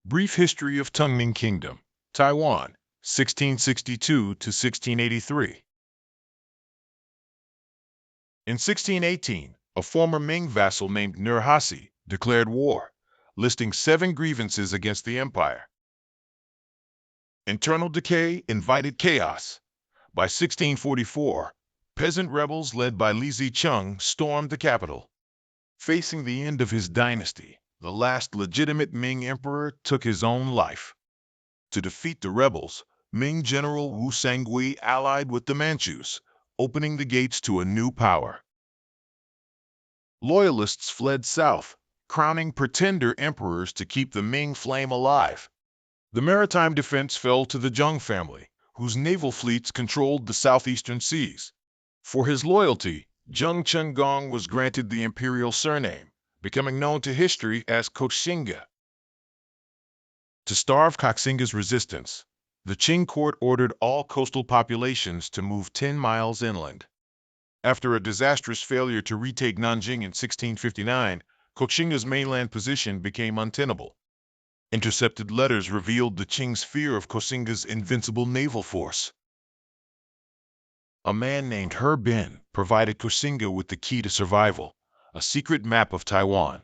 Brief History of Tungning Kingdom, Taiwan, 1662 to 1683. In 1618, a former Ming vassal named Nurhaci declared war, listing 7 grievances against the empire. Internal decay invited chaos. By 1644, peasant rebels led by Li Zicheng stormed the capital. Facing the end of his dynasty, the last legitimate Ming emperor took his own life. To defeat the rebels, Ming General Wu Sangui allied with the Manchus, opening the gates to a new power. Loyalists fled south, crowning pretender emperors to keep the Ming flame alive. The maritime defense fell to the Zheng family, whose naval fleets controlled the southeastern seas. For his loyalty, Zheng Chenggong was granted the imperial surname, becoming known to history as Koxinga. To starve Koxinga's resistance, the Qing court ordered all coastal populations to move 10 miles inland. After a disastrous failure to retake Nanjing in 1659, Koxinga's mainland position became untenable. Intercepted letters revealed the Qing's fear of Koxinga's invincible naval force. A man named He Bin provided Koxinga with the key to survival, a secret map of Taiwan.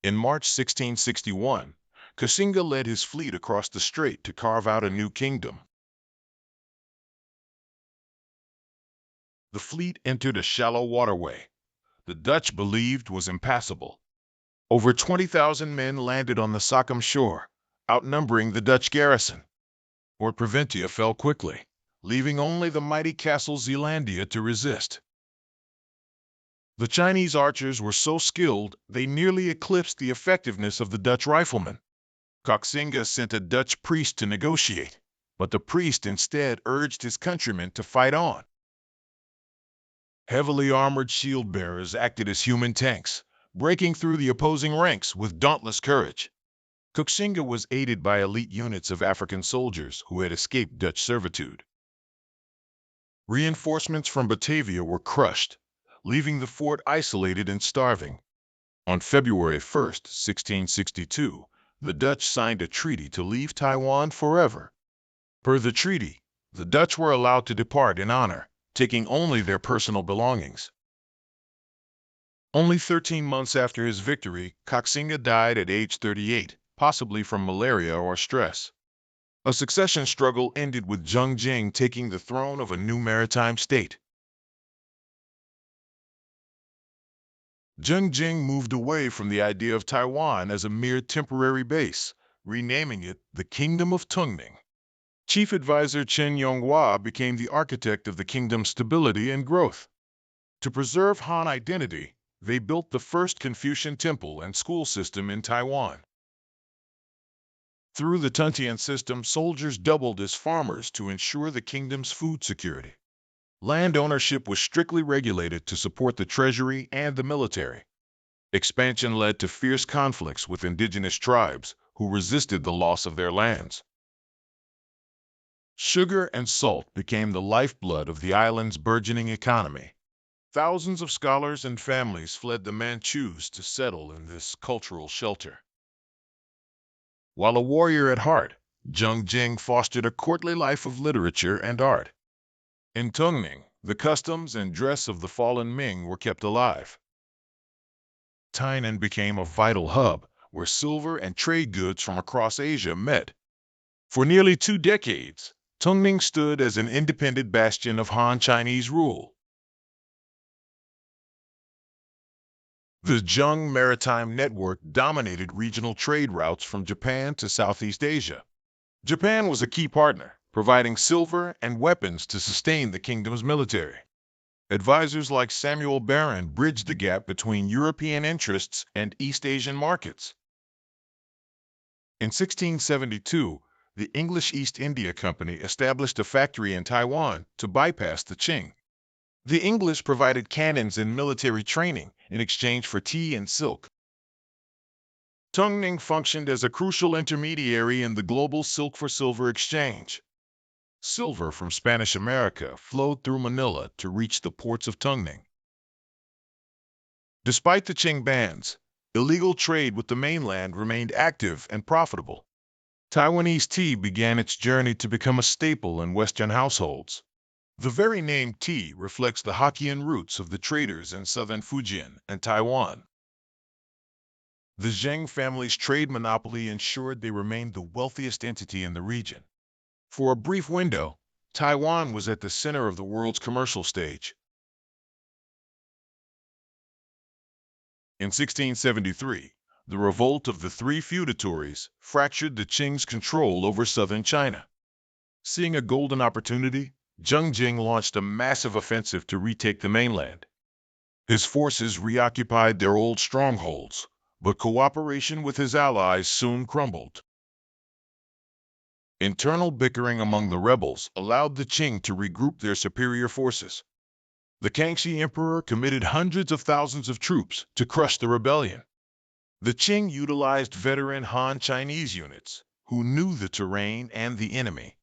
In March 1661, Koxinga led his fleet across the strait to carve out a new kingdom. The fleet entered a shallow waterway the Dutch believed was impassable. Over 20,000 men landed on the Sockham shore, outnumbering the Dutch garrison. Fort Preventia fell quickly, leaving only the mighty castle Zealandia to resist. The Chinese archers were so skilled they nearly eclipsed the effectiveness of the Dutch riflemen. Koxinga sent a Dutch priest to negotiate, but the priest instead urged his countrymen to fight on. Heavily armored shield bearers acted as human tanks, breaking through the opposing ranks with dauntless courage. Koxinga was aided by elite units of African soldiers who had escaped Dutch servitude. Reinforcements from Batavia were crushed, leaving the fort isolated and starving. On February 1, 1662, the Dutch signed a treaty to leave Taiwan forever. Per the treaty, the Dutch were allowed to depart in honor, taking only their personal belongings. Only 13 months after his victory, Koxinga died at age 38, possibly from malaria or stress. A succession struggle ended with Zheng Jing taking the throne of a new maritime state. Zheng Jing moved away from the idea of Taiwan as a mere temporary base, renaming it the Kingdom of Tungning. Chief advisor Chen Yonghua became the architect of the kingdom's stability and growth. To preserve Han identity, they built the first Confucian temple and school system in Taiwan. Through the Tuntian system, soldiers doubled as farmers to ensure the kingdom's food security. Land ownership was strictly regulated to support the treasury and the military. Expansion led to fierce conflicts with indigenous tribes who resisted the loss of their lands. Sugar and salt became the lifeblood of the island's burgeoning economy. Thousands of scholars and families fled the Manchus to settle in this cultural shelter. While a warrior at heart, Zheng Jing fostered a courtly life of literature and art. In Tungning, the customs and dress of the fallen Ming were kept alive. Tainan became a vital hub where silver and trade goods from across Asia met. For nearly 2 decades, Tungning stood as an independent bastion of Han Chinese rule. The Zheng Maritime Network dominated regional trade routes from Japan to Southeast Asia. Japan was a key partner, providing silver and weapons to sustain the kingdom's military. Advisors like Samuel Barron bridged the gap between European interests and East Asian markets. In 1672, the English East India Company established a factory in Taiwan to bypass the Qing. The English provided cannons and military training in exchange for tea and silk. Tungning functioned as a crucial intermediary in the global silk-for-silver exchange. Silver from Spanish America flowed through Manila to reach the ports of Tungning. Despite the Qing bans, illegal trade with the mainland remained active and profitable. Taiwanese tea began its journey to become a staple in Western households. The very name tea reflects the Hokkien roots of the traders in southern Fujian and Taiwan. The Zheng family's trade monopoly ensured they remained the wealthiest entity in the region. For a brief window, Taiwan was at the center of the world's commercial stage. In 1673, the revolt of the three feudatories fractured the Qing's control over southern China. Seeing a golden opportunity, Zheng Jing launched a massive offensive to retake the mainland. His forces reoccupied their old strongholds, but cooperation with his allies soon crumbled. Internal bickering among the rebels allowed the Qing to regroup their superior forces. The Kangxi Emperor committed hundreds of thousands of troops to crush the rebellion. The Qing utilized veteran Han Chinese units, who knew the terrain and the enemy.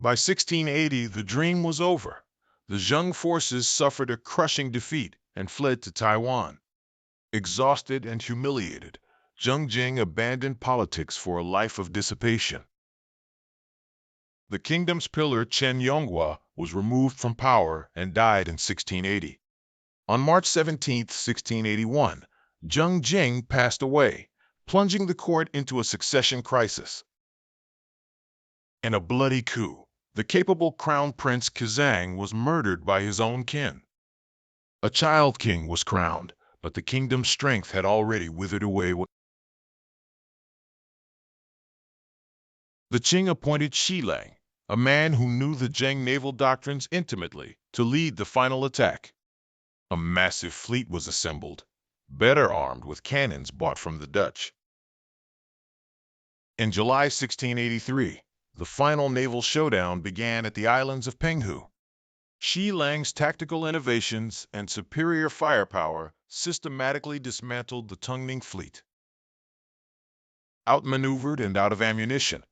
By 1680, the dream was over. The Zheng forces suffered a crushing defeat and fled to Taiwan. Exhausted and humiliated, Zheng Jing abandoned politics for a life of dissipation. The kingdom's pillar Chen Yonghua was removed from power and died in 1680. On March 17, 1681, Zheng Jing passed away, plunging the court into a succession crisis. In a bloody coup, the capable Crown Prince Kazang was murdered by his own kin. A child king was crowned, but the kingdom's strength had already withered away. The Qing appointed Shi Lang, a man who knew the Zheng naval doctrines intimately, to lead the final attack. A massive fleet was assembled, better armed with cannons bought from the Dutch. In July 1683, the final naval showdown began at the islands of Penghu. Shi Lang's tactical innovations and superior firepower systematically dismantled the Tungning fleet. Outmaneuvered and out of ammunition,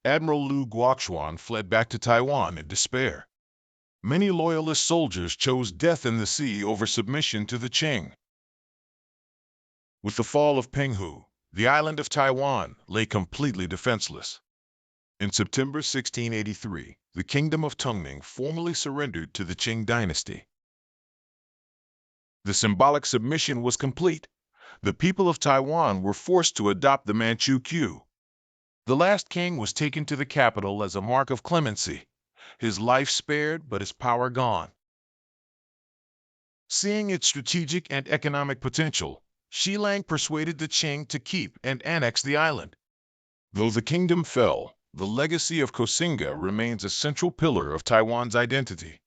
Admiral Lu Guoquan fled back to Taiwan in despair. Many loyalist soldiers chose death in the sea over submission to the Qing. With the fall of Penghu, the island of Taiwan lay completely defenseless. In September 1683, the kingdom of Tungning formally surrendered to the Qing dynasty. The symbolic submission was complete. The people of Taiwan were forced to adopt the Manchu queue. The last king was taken to the capital as a mark of clemency, his life spared but his power gone. Seeing its strategic and economic potential, Shi Lang persuaded the Qing to keep and annex the island. Though the kingdom fell, the legacy of Koxinga remains a central pillar of Taiwan's identity.